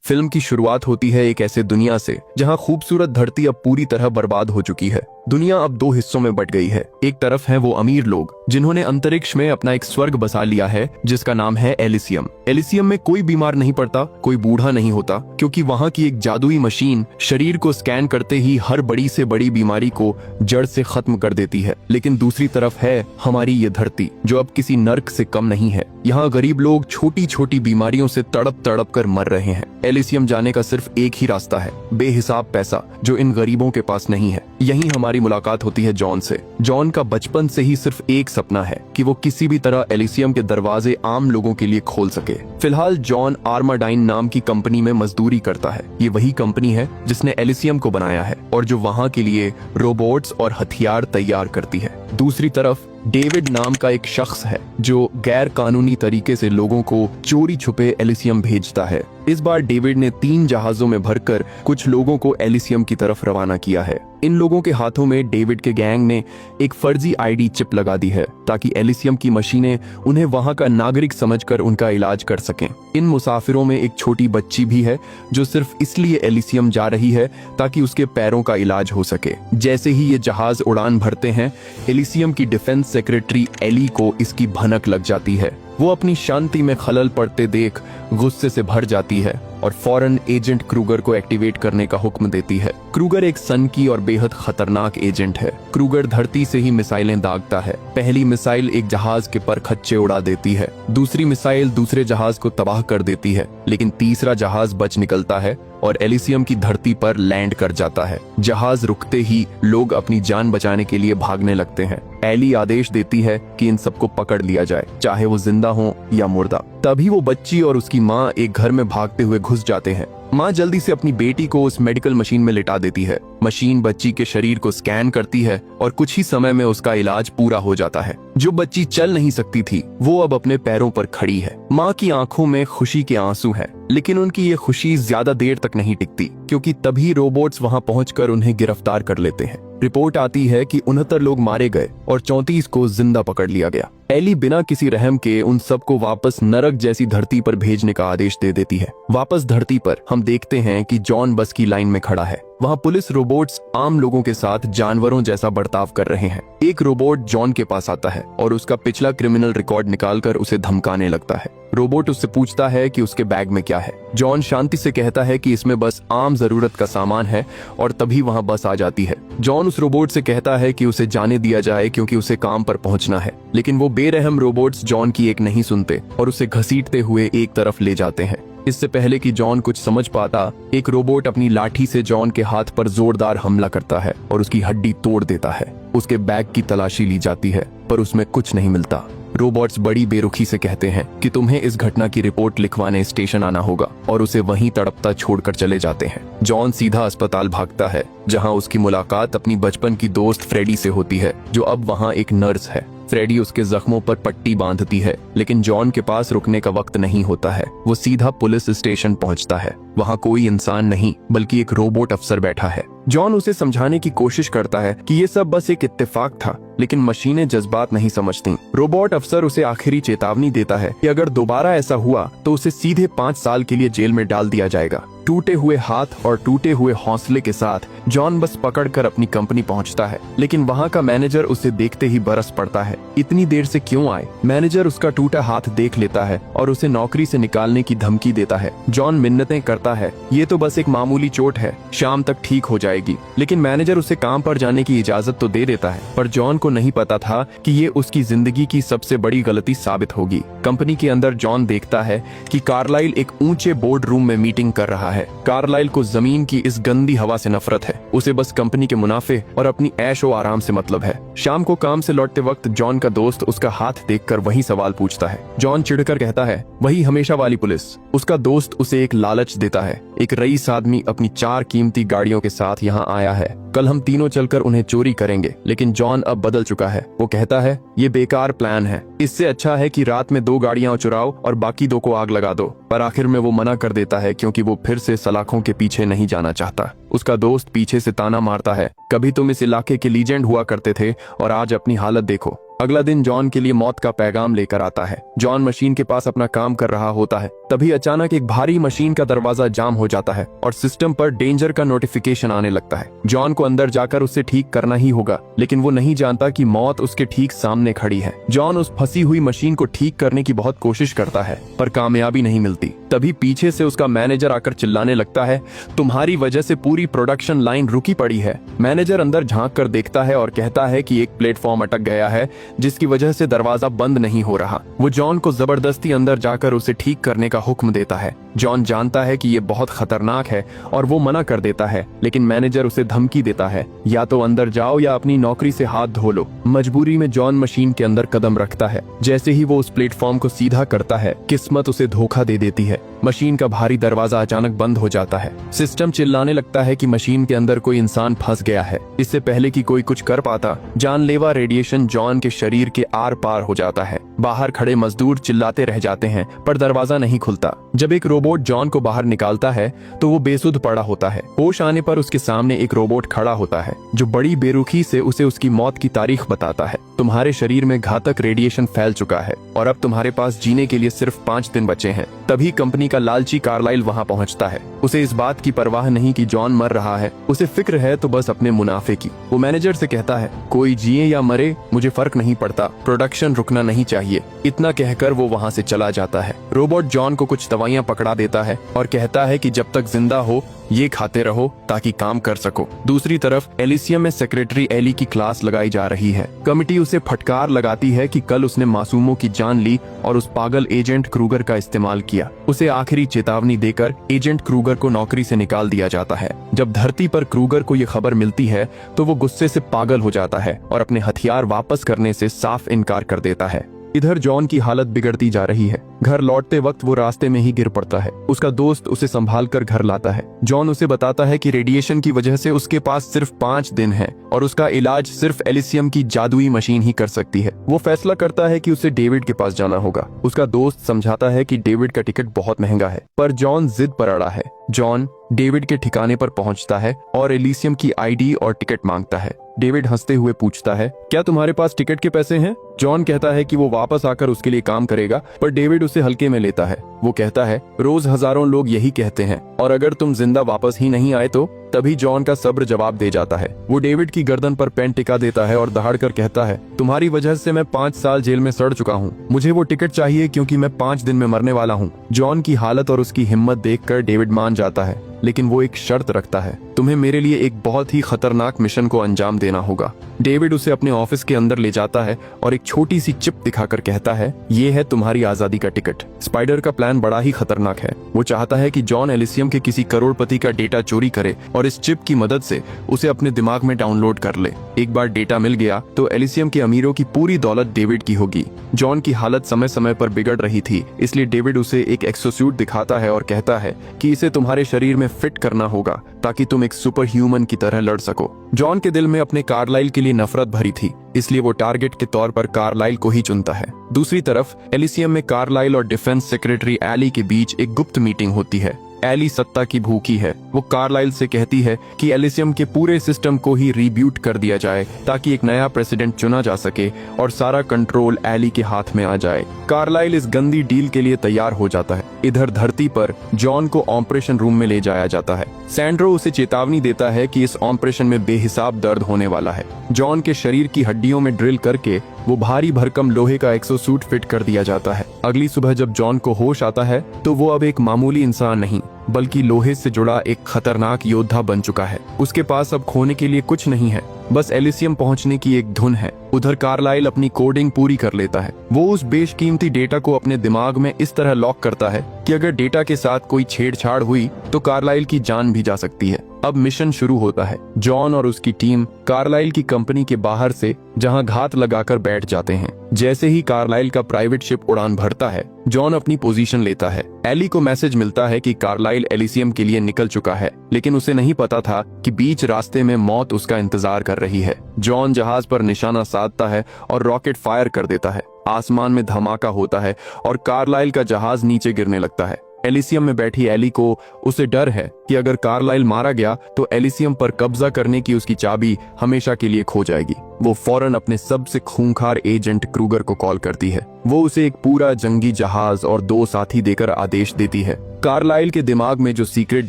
Film की शुरुआत होती है एक ऐसे दुनिया से जहां खूबसूरत धरती अब पूरी तरह बर्बाद हो चुकी है। दुनिया अब दो हिस्सों में बट गई है। एक तरफ है वो अमीर लोग जिन्होंने अंतरिक्ष में अपना एक स्वर्ग बसा लिया है जिसका नाम है एलिसियम। एलिसियम में कोई बीमार नहीं पड़ता, कोई बूढ़ा नहीं होता, क्योंकि वहाँ की एक जादुई मशीन शरीर को स्कैन करते ही हर बड़ी से बड़ी बीमारी को जड़ से खत्म कर देती है। लेकिन दूसरी तरफ है हमारी ये धरती जो अब किसी नर्क से कम नहीं है। यहाँ गरीब लोग छोटी छोटी बीमारियों से तड़प तड़प कर मर रहे हैं। एलिसियम जाने का सिर्फ एक ही रास्ता है, बेहिसाब पैसा, जो इन गरीबों के पास नहीं है। यहीं हमारी मुलाकात होती है जॉन से। जॉन का बचपन से ही सिर्फ एक सपना है कि वो किसी भी तरह एलिसियम के दरवाजे आम लोगों के लिए खोल सके। फिलहाल जॉन आर्माडाइन नाम की कंपनी में मजदूरी करता है। ये वही कंपनी है जिसने एलिसियम को बनाया है और जो वहाँ के लिए रोबोट्स और हथियार तैयार करती है। दूसरी तरफ डेविड नाम का एक शख्स है जो गैर कानूनी तरीके से लोगों को चोरी छुपे एलिसियम भेजता है। इस बार डेविड ने 3 जहाजों में भरकर कुछ लोगों को एलिसियम की तरफ रवाना किया है। इन लोगों के हाथों में डेविड के गैंग ने एक फर्जी आईडी चिप लगा दी है ताकि एलिसियम की मशीनें उन्हें वहां का नागरिक समझकर उनका इलाज कर सकें। इन मुसाफिरों में एक छोटी बच्ची भी है जो सिर्फ इसलिए एलिसियम जा रही है ताकि उसके पैरों का इलाज हो सके। जैसे ही ये जहाज उड़ान भरते हैं, एलिसियम की डिफेंस सेक्रेटरी एली को इसकी भनक लग जाती है। वो अपनी शांति में खलल पड़ते देख गुस्से से भर जाती है और फौरन एजेंट क्रूगर को एक्टिवेट करने का हुक्म देती है। क्रूगर एक सनकी और बेहद खतरनाक एजेंट है। क्रूगर धरती से ही मिसाइलें दागता है। पहली मिसाइल एक जहाज के पर खच्चे उड़ा देती है, दूसरी मिसाइल दूसरे जहाज को तबाह कर देती है, लेकिन तीसरा जहाज बच निकलता है और एलिसियम की धरती पर लैंड कर जाता है। जहाज रुकते ही लोग अपनी जान बचाने के लिए भागने लगते हैं। एली आदेश देती है कि इन सबको पकड़ लिया जाए, चाहे वो जिंदा हो या मुर्दा। तभी वो बच्ची और उसकी माँ एक घर में भागते हुए घुस जाते हैं। माँ जल्दी से अपनी बेटी को उस मेडिकल मशीन में लिटा देती है। मशीन बच्ची के शरीर को स्कैन करती है और कुछ ही समय में उसका इलाज पूरा हो जाता है। जो बच्ची चल नहीं सकती थी वो अब अपने पैरों पर खड़ी है। माँ की आंखों में खुशी के आंसू हैं, लेकिन उनकी ये खुशी ज्यादा देर तक नहीं टिकती, क्योंकि तभी रोबोट्स वहां पहुंचकर उन्हें गिरफ्तार कर लेते हैं। रिपोर्ट आती है कि 69 लोग मारे गए और 34 को जिंदा पकड़ लिया गया। एली बिना किसी रहम के उन सबको वापस नरक जैसी धरती पर भेजने का आदेश दे देती है। वापस धरती पर हम देखते हैं कि जॉन बस की लाइन में खड़ा है। वहाँ पुलिस रोबोट्स आम लोगों के साथ जानवरों जैसा बर्ताव कर रहे हैं। एक रोबोट जॉन के पास आता है और उसका पिछला क्रिमिनल रिकॉर्ड निकालकर उसे धमकाने लगता है। रोबोट उससे पूछता है कि उसके बैग में क्या है। जॉन शांति से कहता है कि इसमें बस आम जरूरत का सामान है और तभी वहाँ बस आ जाती है। जॉन उस रोबोट से कहता है कि उसे जाने दिया जाए क्योंकि उसे काम पर पहुंचना है, लेकिन वो बेरहम रोबोट्स जॉन की एक नहीं सुनते और उसे घसीटते हुए एक तरफ ले जाते हैं। इससे पहले कि जॉन कुछ समझ पाता, एक रोबोट अपनी लाठी से जॉन के हाथ पर जोरदार हमला करता है और उसकी हड्डी तोड़ देता है। उसके बैग की तलाशी ली जाती है पर उसमें कुछ नहीं मिलता। रोबोट्स बड़ी बेरुखी से कहते हैं कि तुम्हें इस घटना की रिपोर्ट लिखवाने स्टेशन आना होगा और उसे वहीं तड़पता छोड़कर चले जाते हैं। जॉन सीधा अस्पताल भागता है जहां उसकी मुलाकात अपनी बचपन की दोस्त फ्रेडी से होती है जो अब वहां एक नर्स है। फ्रेडी उसके जख्मों पर पट्टी बांधती है, लेकिन जॉन के पास रुकने का वक्त नहीं होता है। वो सीधा पुलिस स्टेशन पहुंचता है। वहाँ कोई इंसान नहीं बल्कि एक रोबोट अफसर बैठा है। जॉन उसे समझाने की कोशिश करता है कि ये सब बस एक इत्तेफाक था, लेकिन मशीनें जज्बात नहीं समझती। रोबोट अफसर उसे आखिरी चेतावनी देता है कि अगर दोबारा ऐसा हुआ तो उसे सीधे 5 साल के लिए जेल में डाल दिया जाएगा। टूटे हुए हाथ और टूटे हुए हौसले के साथ जॉन बस पकड़कर अपनी कंपनी पहुंचता है, लेकिन वहां का मैनेजर उसे देखते ही बरस पड़ता है। इतनी देर से क्यों आए? मैनेजर उसका टूटा हाथ देख लेता है और उसे नौकरी से निकालने की धमकी देता है। जॉन मिन्नतें करता है, ये तो बस एक मामूली चोट है, शाम तक ठीक हो जाएगी। लेकिन मैनेजर उसे काम पर जाने की इजाजत तो दे देता है, पर जॉन को नहीं पता था कि ये उसकी जिंदगी की सबसे बड़ी गलती साबित होगी। कंपनी के अंदर जॉन देखता है कि कार्लाइल एक ऊंचे बोर्ड रूम में मीटिंग कर रहा है। कार्लाइल को जमीन की इस गंदी हवा से नफरत है। उसे बस कंपनी के मुनाफे और अपनी ऐशो आराम से मतलब है। शाम को काम से लौटते वक्त जॉन का दोस्त उसका हाथ देखकर वही सवाल पूछता है। जॉन चिढ़कर कहता है, वही हमेशा वाली पुलिस। उसका दोस्त उसे एक लालच देता है। एक रईस आदमी अपनी 4 कीमती गाड़ियों के साथ यहाँ आया है। कल हम तीनों चलकर उन्हें चोरी करेंगे। लेकिन जॉन अब बदल चुका है। वो कहता है, ये बेकार प्लान है। इससे अच्छा है कि रात में 2 गाड़ियां चुराओ और बाकी 2 को आग लगा दो। पर आखिर में वो मना कर देता है क्योंकि वो फिर से सलाखों के पीछे नहीं जाना चाहता। उसका दोस्त पीछे से ताना मारता है, कभी तुम इस इलाके के लीजेंड हुआ करते थे और आज अपनी हालत देखो। अगला दिन जॉन के लिए मौत का पैगाम लेकर आता है। जॉन मशीन के पास अपना काम कर रहा होता है, तभी अचानक एक भारी मशीन का दरवाजा जाम हो जाता है और सिस्टम पर डेंजर का नोटिफिकेशन आने लगता है। जॉन को अंदर जाकर उसे ठीक करना ही होगा, लेकिन वो नहीं जानता कि मौत उसके ठीक सामने खड़ी है। जॉन उस फंसी हुई मशीन को ठीक करने की बहुत कोशिश करता है, पर कामयाबी नहीं मिलती। तभी पीछे से उसका मैनेजर आकर चिल्लाने लगता है, तुम्हारी वजह से पूरी प्रोडक्शन लाइन रुकी पड़ी है। मैनेजर अंदर झांक कर देखता है और कहता है कि एक प्लेटफॉर्म अटक गया है, जिसकी वजह से दरवाजा बंद नहीं हो रहा। वो जॉन को जबरदस्ती अंदर जाकर उसे ठीक करने का हुक्म देता है। जॉन जानता है कि ये बहुत खतरनाक है और वो मना कर देता है, लेकिन मैनेजर उसे धमकी देता है, या तो अंदर जाओ या अपनी नौकरी से हाथ धो लो। मजबूरी में जॉन मशीन के अंदर कदम रखता है। जैसे ही वो उस प्लेटफॉर्म को सीधा करता है, किस्मत उसे धोखा दे देती है। मशीन का भारी दरवाजा अचानक बंद हो जाता है। सिस्टम चिल्लाने लगता है कि मशीन के अंदर कोई इंसान फंस गया है। इससे पहले कि कोई कुछ कर पाता, जानलेवा रेडिएशन जॉन के शरीर के आर पार हो जाता है। बाहर खड़े मजदूर चिल्लाते रह जाते हैं, पर दरवाजा नहीं खुलता। जब एक रोबोट जॉन को बाहर निकालता है तो वो बेसुध पड़ा होता है। होश आने पर उसके सामने एक रोबोट खड़ा होता है, जो बड़ी बेरुखी से उसे उसकी मौत की तारीख बताता है। तुम्हारे शरीर में घातक रेडिएशन फैल चुका है और अब तुम्हारे पास जीने के लिए सिर्फ 5 दिन बचे हैं। तभी कंपनी का लालची कार्लाइल वहां पहुंचता है। उसे इस बात की परवाह नहीं कि जॉन मर रहा है, उसे फिक्र है तो बस अपने मुनाफे की। वो मैनेजर से कहता है, कोई जिए या मरे मुझे फर्क नहीं पड़ता, प्रोडक्शन रुकना नहीं चाहिए। इतना कहकर वो वहां से चला जाता है। रोबोट जॉन को कुछ दवाइयां पकड़ा देता है और कहता है कि जब तक जिंदा हो ये खाते रहो ताकि काम कर सको। दूसरी तरफ एलिसियम में सेक्रेटरी एली की क्लास लगाई जा रही है। कमिटी उसे फटकार लगाती है कि कल उसने मासूमों की जान ली और उस पागल एजेंट क्रूगर का इस्तेमाल किया। उसे आखिरी चेतावनी देकर एजेंट क्रूगर को नौकरी से निकाल दिया जाता है। जब धरती पर क्रूगर को ये खबर मिलती है तो वो गुस्से से पागल हो जाता है और अपने हथियार वापस करने से साफ इनकार कर देता है। इधर जॉन की हालत बिगड़ती जा रही है। घर लौटते वक्त वो रास्ते में ही गिर पड़ता है। उसका दोस्त उसे संभाल कर घर लाता है। जॉन उसे बताता है कि रेडिएशन की वजह से उसके पास सिर्फ 5 दिन है और उसका इलाज सिर्फ एलिसियम की जादुई मशीन ही कर सकती है। वो फैसला करता है कि उसे डेविड के पास जाना होगा। उसका दोस्त समझाता है कि डेविड का टिकट बहुत महंगा है, पर जॉन जिद पर अड़ा है। जॉन डेविड के ठिकाने पर पहुंचता है और एलिसियम की आईडी और टिकट मांगता है। डेविड हंसते हुए पूछता है, क्या तुम्हारे पास टिकट के पैसे हैं? जॉन कहता है कि वो वापस आकर उसके लिए काम करेगा, पर डेविड उसे हल्के में लेता है। वो कहता है, रोज हजारों लोग यही कहते हैं और अगर तुम जिंदा वापस ही नहीं आए तो? तभी जॉन का सब्र जवाब दे जाता है। वो डेविड की गर्दन पर पेन टिका देता है और दहाड़ कर कहता है, तुम्हारी वजह से मैं 5 साल जेल में सड़ चुका हूँ। मुझे वो टिकट चाहिए क्योंकि मैं 5 दिन में मरने वाला हूँ। जॉन की हालत और उसकी हिम्मत देखकर डेविड मान जाता है, लेकिन वो एक शर्त रखता है, तुम्हें मेरे लिए एक बहुत ही खतरनाक मिशन को अंजाम देना होगा। डेविड उसे अपने ऑफिस के अंदर ले जाता है और एक छोटी सी चिप दिखाकर कहता है, ये है तुम्हारी आजादी का टिकट। स्पाइडर का प्लान बड़ा ही खतरनाक है। वो चाहता है कि जॉन एलिसियम के किसी करोड़पति का डेटा चोरी करे और इस चिप की मदद से उसे अपने दिमाग में डाउनलोड कर ले। एक बार डेटा मिल गया तो एलिसियम के अमीरों की पूरी दौलत डेविड की होगी। जॉन की हालत समय समय पर बिगड़ रही थी, इसलिए डेविड उसे एक एक्सोसूट दिखाता है और कहता है कि इसे तुम्हारे शरीर में फिट करना होगा ताकि तुम एक सुपर ह्यूमन की तरह लड़ सको। जॉन के दिल में अपने कार्लाइल के लिए नफरत भरी थी, इसलिए वो टारगेट के तौर पर कार्लाइल को ही चुनता है। दूसरी तरफ एलिसियम में कार्लाइल और डिफेंस सेक्रेटरी एली के बीच एक गुप्त मीटिंग होती है। एली सत्ता की भूखी है। वो कार्लाइल से कहती है कि एलिसियम के पूरे सिस्टम को ही रीब्यूट कर दिया जाए ताकि एक नया प्रेसिडेंट चुना जा सके और सारा कंट्रोल एली के हाथ में आ जाए। कार्लाइल इस गंदी डील के लिए तैयार हो जाता है। इधर धरती पर जॉन को ऑपरेशन रूम में ले जाया जाता है। सैंड्रो उसे चेतावनी देता है कि इस ऑपरेशन में बेहिसाब दर्द होने वाला है। जॉन के शरीर की हड्डियों में ड्रिल करके वो भारी भरकम लोहे का एक्सोसूट फिट कर दिया जाता है। अगली सुबह जब जॉन को होश आता है तो वो अब एक मामूली इंसान नहीं बल्कि लोहे से जुड़ा एक खतरनाक योद्धा बन चुका है। उसके पास अब खोने के लिए कुछ नहीं है, बस एलिसियम पहुंचने की एक धुन है। उधर कार्लाइल अपनी कोडिंग पूरी कर लेता है। वो उस बेशकीमती डेटा को अपने दिमाग में इस तरह लॉक करता है कि अगर डेटा के साथ कोई छेड़छाड़ हुई तो कार्लाइल की जान भी जा सकती है। अब मिशन शुरू होता है। जॉन और उसकी टीम कार्लाइल की कंपनी के बाहर से जहां घात लगाकर बैठ जाते हैं। जैसे ही कार्लाइल का प्राइवेट शिप उड़ान भरता है, जॉन अपनी पोजीशन लेता है। एली को मैसेज मिलता है कि कार्लाइल एलिसियम के लिए निकल चुका है, लेकिन उसे नहीं पता था कि बीच रास्ते में मौत उसका इंतजार कर रही है। जॉन जहाज पर निशाना साधता है और रॉकेट फायर कर देता है। आसमान में धमाका होता है और कार्लाइल का जहाज नीचे गिरने लगता है। एलिसियम में बैठी एली को उसे डर है कि अगर कार्लाइल मारा गया तो एलिसियम पर कब्जा करने की उसकी चाबी हमेशा के लिए खो जाएगी। वो फौरन अपने सबसे खूंखार एजेंट क्रूगर को कॉल करती है। वो उसे एक पूरा जंगी जहाज और 2 साथी देकर आदेश देती है। कार्लाइल के दिमाग में जो सीक्रेट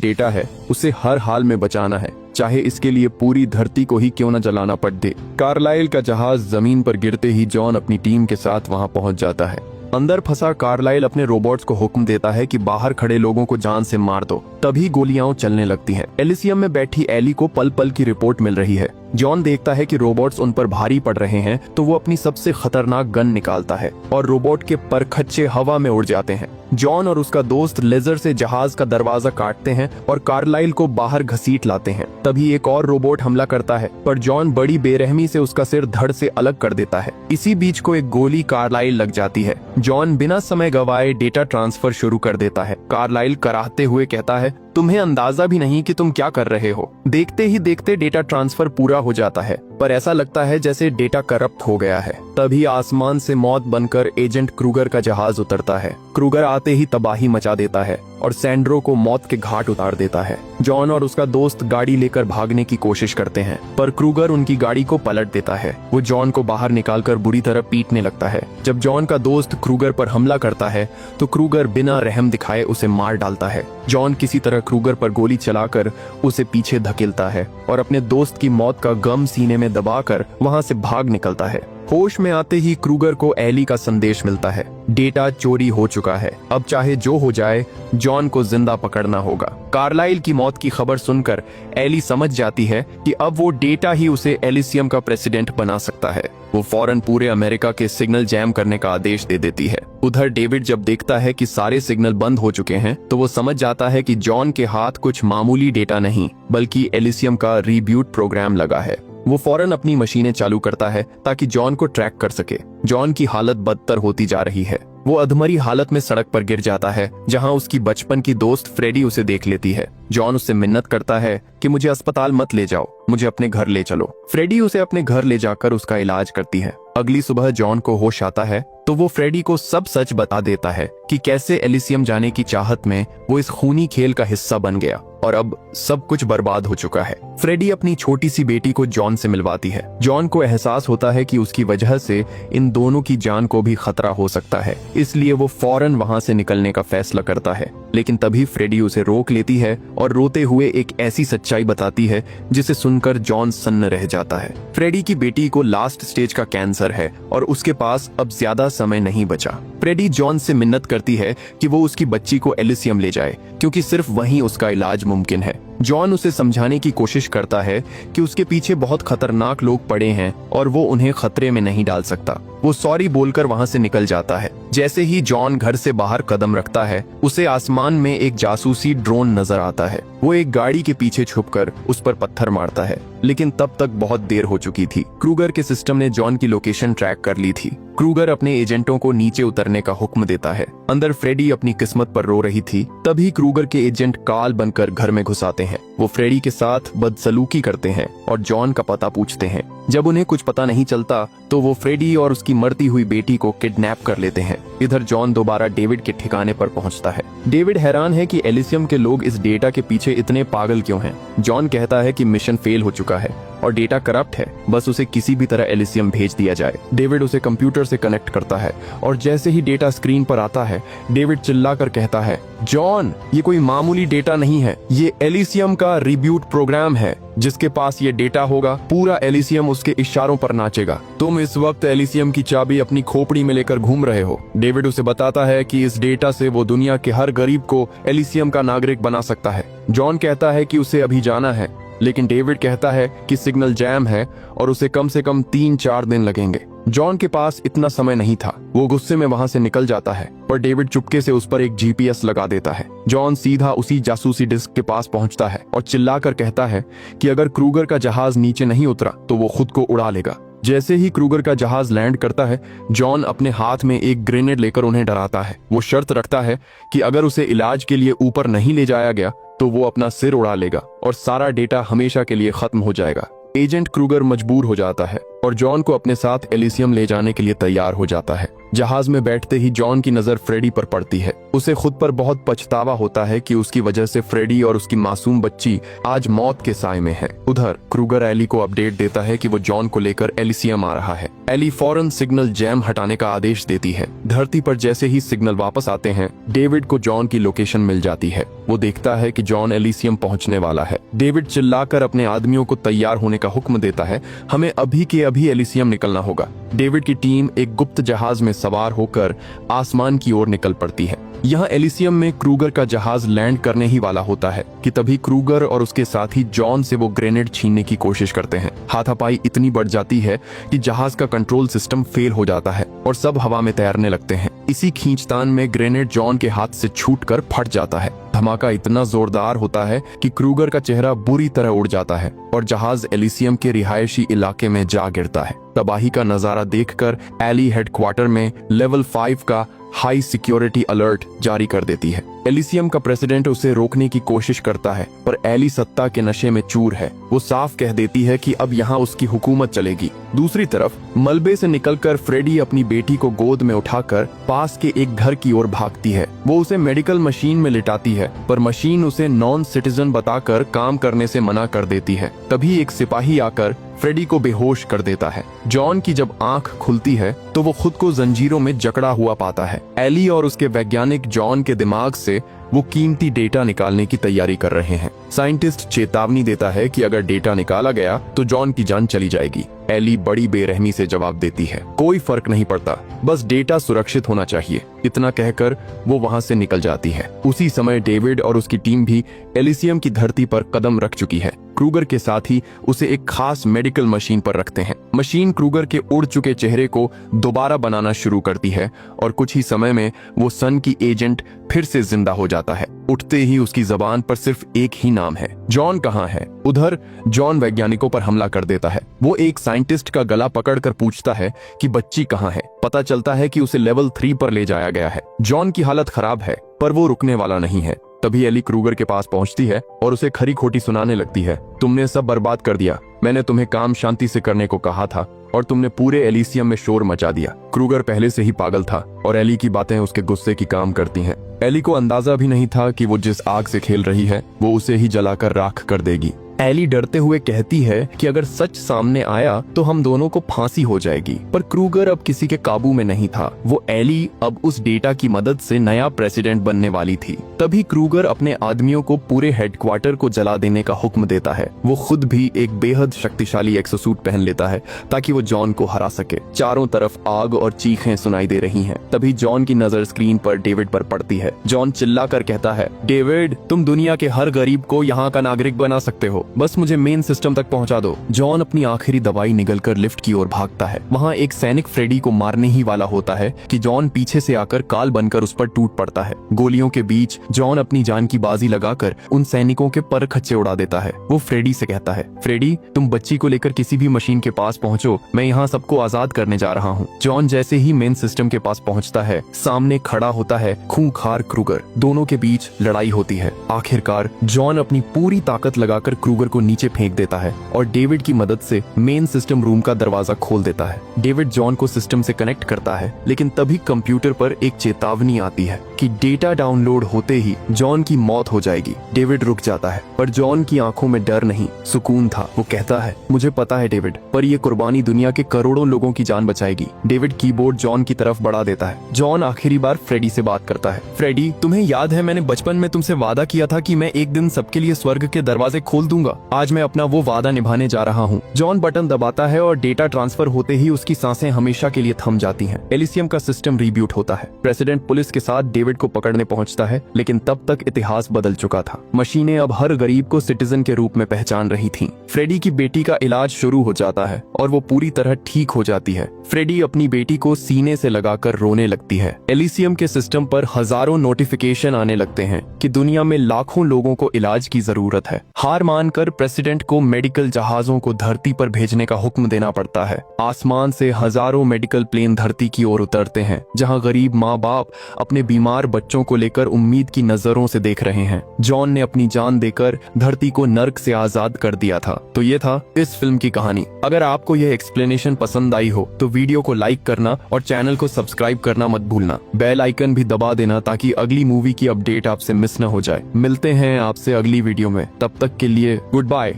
डेटा है उसे हर हाल में बचाना है, चाहे इसके लिए पूरी धरती को ही क्यों न जलाना पड़ दे। कार्लाइल का जहाज जमीन पर गिरते ही जॉन अपनी टीम के साथ वहां पहुंच जाता है। अंदर फंसा कार्लाइल अपने रोबोट्स को हुक्म देता है कि बाहर खड़े लोगों को जान से मार दो। तभी गोलियां चलने लगती हैं। एलिसियम में बैठी एली को पल पल की रिपोर्ट मिल रही है। जॉन देखता है कि रोबोट्स उन पर भारी पड़ रहे हैं तो वो अपनी सबसे खतरनाक गन निकालता है और रोबोट के परखच्चे हवा में उड़ जाते हैं। जॉन और उसका दोस्त लेजर से जहाज का दरवाजा काटते हैं और कार्लाइल को बाहर घसीट लाते हैं। तभी एक और रोबोट हमला करता है, पर जॉन बड़ी बेरहमी से उसका सिर धड़ से अलग कर देता है। इसी बीच को एक गोली कार्लाइल लग जाती है। जॉन बिना समय गवाए डेटा ट्रांसफर शुरू कर देता है। कार्लाइल कराहते हुए कहता है, तुम्हें अंदाजा भी नहीं कि तुम क्या कर रहे हो। देखते ही देखते डेटा ट्रांसफर पूरा हो जाता है, पर ऐसा लगता है जैसे डेटा करप्ट हो गया है। तभी आसमान से मौत बनकर एजेंट क्रूगर का जहाज उतरता है। क्रूगर आते ही तबाही मचा देता है और सैंड्रो को मौत के घाट उतार देता है। जॉन और उसका दोस्त गाड़ी लेकर भागने की कोशिश करते हैं, पर क्रूगर उनकी गाड़ी को पलट देता है। वो जॉन को बाहर निकालकर बुरी तरह पीटने लगता है। जब जॉन का दोस्त क्रूगर पर हमला करता है तो क्रूगर बिना रहम दिखाए उसे मार डालता है। जॉन किसी तरह क्रूगर पर गोली चलाकर उसे पीछे धकेलता है और अपने दोस्त की मौत का गम सीने में दबाकर वहां से भाग निकलता है। होश में आते ही क्रूगर को एली का संदेश मिलता है, डेटा चोरी हो चुका है, अब चाहे जो हो जाए जॉन को जिंदा पकड़ना होगा। कार्लाइल की मौत की खबर सुनकर एली समझ जाती है कि अब वो डेटा ही उसे एलिसियम का प्रेसिडेंट बना सकता है। वो फौरन पूरे अमेरिका के सिग्नल जैम करने का आदेश दे देती है। उधर डेविड जब देखता है कि सारे सिग्नल बंद हो चुके हैं तो वो समझ जाता है कि जॉन के हाथ कुछ मामूली डेटा नहीं बल्कि एलिसियम का रीब्यूट प्रोग्राम लगा है। वो फौरन अपनी मशीनें चालू करता है ताकि जॉन को ट्रैक कर सके। जॉन की हालत बदतर होती जा रही है। वो अधमरी हालत में सड़क पर गिर जाता है, जहां उसकी बचपन की दोस्त फ्रेडी उसे देख लेती है। जॉन उससे मिन्नत करता है कि मुझे अस्पताल मत ले जाओ, मुझे अपने घर ले चलो। फ्रेडी उसे अपने घर ले जाकर उसका इलाज करती है। अगली सुबह जॉन को होश आता है तो वो फ्रेडी को सब सच बता देता है कि कैसे एलिसियम जाने की चाहत में वो इस खूनी खेल का हिस्सा बन गया और अब सब कुछ बर्बाद हो चुका है। फ्रेडी अपनी छोटी सी बेटी को जॉन से मिलवाती है। जॉन को एहसास होता है कि उसकी वजह से इन दोनों की जान को भी खतरा हो सकता है, इसलिए वो फौरन वहां से निकलने का फैसला करता है। लेकिन तभी फ्रेडी उसे रोक लेती है और रोते हुए एक ऐसी सच्चाई बताती है जिसे सुनकर जॉन सन्न रह जाता है। फ्रेडी की बेटी को लास्ट स्टेज का कैंसर है और उसके पास अब ज्यादा समय नहीं बचा। फ्रेडी जॉन से मिन्नत करती है कि वो उसकी बच्ची को एलिसियम ले जाए, क्योंकि सिर्फ वहीं उसका इलाज मुमकिन है। जॉन उसे समझाने की कोशिश करता है कि उसके पीछे बहुत खतरनाक लोग पड़े हैं और वो उन्हें खतरे में नहीं डाल सकता। वो सॉरी बोलकर वहां से निकल जाता है। जैसे ही जॉन घर से बाहर कदम रखता है उसे आसमान में एक जासूसी ड्रोन नजर आता है। वो एक गाड़ी के पीछे छुपकर उस पर पत्थर मारता है, लेकिन तब तक बहुत देर हो चुकी थी। क्रूगर के सिस्टम ने जॉन की लोकेशन ट्रैक कर ली थी। क्रूगर अपने एजेंटों को नीचे उतरने का हुक्म देता है। अंदर फ्रेडी अपनी किस्मत पर रो रही थी। तभी क्रूगर के एजेंट काल बनकर घर में घुस आते हैं। वो फ्रेडी के साथ बदसलूकी करते हैं और जॉन का पता पूछते हैं। जब उन्हें कुछ पता नहीं चलता तो वो फ्रेडी और उसकी मरती हुई बेटी को किडनैप कर लेते हैं। इधर जॉन दोबारा डेविड के ठिकाने पर पहुंचता है। डेविड हैरान है कि एलिसियम के लोग इस डेटा के पीछे इतने पागल क्यों हैं। जॉन कहता है कि मिशन फेल हो चुका है और डेटा करप्ट है, बस उसे किसी भी तरह एलिसियम भेज दिया जाए। डेविड उसे कंप्यूटर से कनेक्ट करता है और जैसे ही डेटा स्क्रीन पर आता है डेविड चिल्लाकर कहता है, जॉन ये कोई मामूली डेटा नहीं है, ये एलिसियम का रिब्यूट प्रोग्राम है। जिसके पास ये डेटा होगा पूरा एलिसियम उसके इशारों पर नाचेगा। तुम इस वक्त एलिसियम की चाबी अपनी खोपड़ी में लेकर घूम रहे हो। डेविड उसे बताता है कि इस डेटा से वो दुनिया के हर गरीब को एलिसियम का नागरिक बना सकता है। जॉन कहता है कि उसे अभी जाना है, लेकिन डेविड कहता है कि सिग्नल जैम है और उसे कम से कम 3-4 दिन लगेंगे। जॉन के पास इतना समय नहीं था। वो गुस्से में वहां से निकल जाता है, पर डेविड चुपके से उस पर एक जीपीएस लगा देता है। जॉन सीधा उसी जासूसी डिस्क के पास पहुंचता है और चिल्लाकर कहता है कि अगर क्रूगर का जहाज नीचे नहीं उतरा तो वो खुद को उड़ा लेगा। जैसे ही क्रूगर का जहाज लैंड करता है जॉन अपने हाथ में एक ग्रेनेड लेकर उन्हें डराता है। वो शर्त रखता है कि अगर उसे इलाज के लिए ऊपर नहीं ले जाया गया तो वो अपना सिर उड़ा लेगा और सारा डेटा हमेशा के लिए खत्म हो जाएगा। एजेंट क्रूगर मजबूर हो जाता है और जॉन को अपने साथ एलिसियम ले जाने के लिए तैयार हो जाता है। जहाज में बैठते ही जॉन की नजर फ्रेडी पर पड़ती है। उसे खुद पर बहुत पछतावा होता है कि उसकी वजह से फ्रेडी और उसकी मासूम बच्ची आज मौत के साए में है। उधर क्रूगर एली को अपडेट देता है कि वो जॉन को लेकर एलिसियम आ रहा है। एली फौरन सिग्नल जैम हटाने का आदेश देती है। धरती पर जैसे ही सिग्नल वापस आते हैं, डेविड को जॉन की लोकेशन मिल जाती है। वो देखता है कि जॉन एलिसियम पहुंचने वाला है। डेविड चिल्लाकर अपने आदमियों को तैयार होने का हुक्म देता है। हमें अभी के अभी एलिसियम निकलना होगा। डेविड की टीम एक गुप्त जहाज में सवार होकर आसमान की ओर निकल पड़ती है। यहाँ एलिसियम में क्रूगर का जहाज लैंड करने ही वाला होता है कि तभी क्रूगर और उसके साथी जॉन से वो ग्रेनेड छीनने की कोशिश करते हैं। हाथापाई इतनी बढ़ जाती है कि जहाज का कंट्रोल सिस्टम फेल हो जाता है और सब हवा में तैरने लगते हैं। इसी खींचतान में ग्रेनेड जॉन के हाथ से छूटकर फट जाता है। धमाका इतना जोरदार होता है कि क्रूगर का चेहरा बुरी तरह उड़ जाता है और जहाज एलिसियम के रिहायशी इलाके में जा गिरता है। तबाही का नजारा देखकर एली हेडक्वार्टर में लेवल 5 का हाई सिक्योरिटी अलर्ट जारी कर देती है। एलिसियम का प्रेसिडेंट उसे रोकने की कोशिश करता है, पर एली सत्ता के नशे में चूर है। वो साफ कह देती है कि अब यहाँ उसकी हुकूमत चलेगी। दूसरी तरफ मलबे से निकलकर फ्रेडी अपनी बेटी को गोद में उठाकर पास के एक घर की ओर भागती है। वो उसे मेडिकल मशीन में लिटाती है, पर मशीन उसे नॉन सिटीजन बताकर काम करने से मना कर देती है। तभी एक सिपाही आकर फ्रेडी को बेहोश कर देता है। जॉन की जब आंख खुलती है तो वो खुद को जंजीरों में जकड़ा हुआ पाता है। एली और उसके वैज्ञानिक जॉन के दिमाग से वो कीमती डेटा निकालने की तैयारी कर रहे हैं। साइंटिस्ट चेतावनी देता है कि अगर डेटा निकाला गया तो जॉन की जान चली जाएगी। एली बड़ी बेरहमी से जवाब देती है, कोई फर्क नहीं पड़ता, बस डेटा सुरक्षित होना चाहिए। इतना कहकर वो वहां से निकल जाती है। उसी समय डेविड और उसकी टीम भी एलिसियम की धरती पर कदम रख चुकी है। क्रूगर के साथ ही उसे एक खास मेडिकल मशीन पर रखते हैं। मशीन क्रूगर के उड़ चुके चेहरे को दोबारा बनाना शुरू करती है और कुछ ही समय में वो सन की एजेंट फिर से जिंदा हो जाता है। उठते ही उसकी जबान पर सिर्फ एक ही नाम है, जॉन कहाँ है। उधर जॉन वैज्ञानिकों पर हमला कर देता है। वो एक साइंटिस्ट का गला पकड़कर पूछता है कि बच्ची कहाँ है। पता चलता है कि उसे लेवल 3 पर ले जाया गया है। जॉन की हालत खराब है, पर वो रुकने वाला नहीं है। तभी एली क्रूगर के पास पहुंचती है और उसे खरी खोटी सुनाने लगती है। तुमने सब बर्बाद कर दिया। मैंने तुम्हें काम शांति से करने को कहा था और तुमने पूरे एलिसियम में शोर मचा दिया। क्रूगर पहले से ही पागल था और एली की बातें उसके गुस्से की काम करती हैं। एली को अंदाजा भी नहीं था कि वो जिस आग से खेल रही है वो उसे ही जलाकर राख कर देगी। एली डरते हुए कहती है कि अगर सच सामने आया तो हम दोनों को फांसी हो जाएगी, पर क्रूगर अब किसी के काबू में नहीं था। वो एली अब उस डेटा की मदद से नया प्रेसिडेंट बनने वाली थी। तभी क्रूगर अपने आदमियों को पूरे हेडक्वार्टर को जला देने का हुक्म देता है। वो खुद भी एक बेहद शक्तिशाली एक्सोसूट पहन लेता है ताकि वो जॉन को हरा सके। चारों तरफ आग और चीखें सुनाई दे रही हैं। तभी जॉन की नजर स्क्रीन पर डेविड पर पड़ती है। जॉन चिल्लाकर कहता है, डेविड, तुम दुनिया के हर गरीब को यहाँ का नागरिक बना सकते हो, बस मुझे मेन सिस्टम तक पहुंचा दो। जॉन अपनी आखिरी दवाई निगलकर लिफ्ट की ओर भागता है। वहाँ एक सैनिक फ्रेडी को मारने ही वाला होता है कि जॉन पीछे से आकर काल बनकर उस पर टूट पड़ता है। गोलियों के बीच जॉन अपनी जान की बाजी लगाकर उन सैनिकों के पर खच्चे उड़ा देता है। वो फ्रेडी से कहता है, फ्रेडी, तुम बच्ची को लेकर किसी भी मशीन के पास पहुंचो, मैं यहाँ सबको आजाद करने जा रहा हूँ। जॉन जैसे ही मेन सिस्टम के पास पहुंचता है, सामने खड़ा होता है खूंखार क्रूगर। दोनों के बीच लड़ाई होती है। आखिरकार जॉन अपनी पूरी ताकत लगाकर क्रूगर को नीचे फेंक देता है और डेविड की मदद से मेन सिस्टम रूम का दरवाजा खोल देता है। डेविड जॉन को सिस्टम से कनेक्ट करता है, लेकिन तभी कंप्यूटर पर एक चेतावनी आती है कि डेटा डाउनलोड होते ही जॉन की मौत हो जाएगी। डेविड रुक जाता है, पर जॉन की आंखों में डर नहीं, सुकून था। वो कहता है, मुझे पता है डेविड, पर ये कुर्बानी दुनिया के करोड़ों लोगों की जान बचाएगी। डेविड कीबोर्ड जॉन की तरफ बढ़ा देता है। जॉन आखिरी बार फ्रेडी से बात करता है। फ्रेडी, तुम्हें याद है मैंने बचपन में तुमसे वादा किया था कि मैं एक दिन सबके लिए स्वर्ग के दरवाजे खोल दूंगा। आज मैं अपना वो वादा निभाने जा रहा हूँ। जॉन बटन दबाता है और डेटा ट्रांसफर होते ही उसकी सांसें हमेशा के लिए थम जाती हैं। एलिसियम का सिस्टम रीब्यूट होता है। प्रेसिडेंट पुलिस के साथ डेविड को पकड़ने पहुंचता है, लेकिन तब तक इतिहास बदल चुका था। मशीनें अब हर गरीब को सिटीजन के रूप में पहचान रही थीं। फ्रेडी की बेटी का इलाज शुरू हो जाता है और वो पूरी तरह ठीक हो जाती है। फ्रेडी अपनी बेटी को सीने से लगाकर रोने लगती है। एलिसियम के सिस्टम पर हजारों नोटिफिकेशन आने लगते हैं कि दुनिया में लाखों लोगों को इलाज की जरूरत है। हार मान जानकर प्रेसिडेंट को मेडिकल जहाजों को धरती पर भेजने का हुक्म देना पड़ता है। आसमान से हजारों मेडिकल प्लेन धरती की ओर उतरते हैं, जहां गरीब माँ बाप अपने बीमार बच्चों को लेकर उम्मीद की नजरों से देख रहे हैं। जॉन ने अपनी जान देकर धरती को नर्क से आजाद कर दिया था। तो ये था इस फिल्म की कहानी। अगर आपको यह एक्सप्लेनेशन पसंद आई हो तो वीडियो को लाइक करना और चैनल को सब्सक्राइब करना मत भूलना। बेल आइकन भी दबा देना ताकि अगली मूवी की अपडेट आपसे मिस न हो जाए। मिलते हैं आपसे अगली वीडियो में, तब तक के लिए गुड बाय।